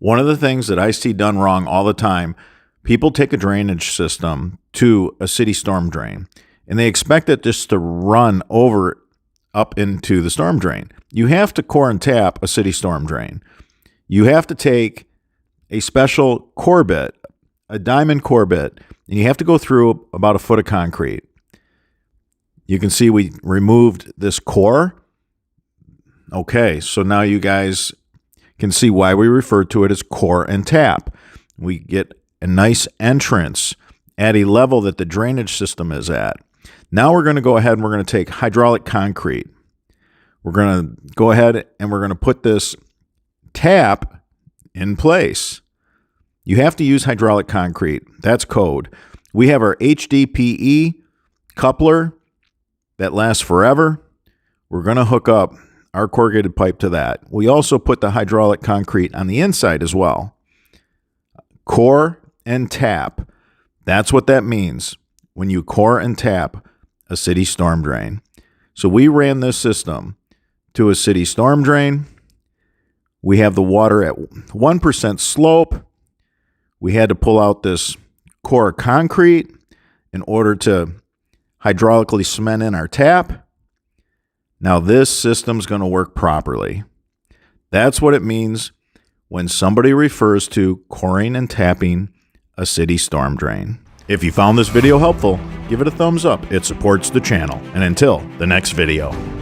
One of the things that I see done wrong all the time, people take a drainage system to a city storm drain, and they expect it just to run over up into the storm drain. You have to core and tap a city storm drain. You have to take a special core bit, a diamond core bit, and you have to go through about a foot of concrete. You can see we removed this core. Okay, so now you guys can see why we refer to it as core and tap. We get a nice entrance at a level that the drainage system is at. Now we're going to go ahead and we're going to take hydraulic concrete. We're going to go ahead and we're going to put this tap in place. You have to use hydraulic concrete. That's code. We have our HDPE coupler that lasts forever. We're going to hook up our corrugated pipe to that. We also put the hydraulic concrete on the inside as well. Core and tap. That's what that means when you core and tap a city storm drain. So we ran this system to a city storm drain. We have the water at 1% slope. We had to pull out this core concrete in order to hydraulically cement in our tap. Now this system's going to work properly. That's what it means when somebody refers to coring and tapping a city storm drain. If you found this video helpful, give it a thumbs up. It supports the channel. And until the next video.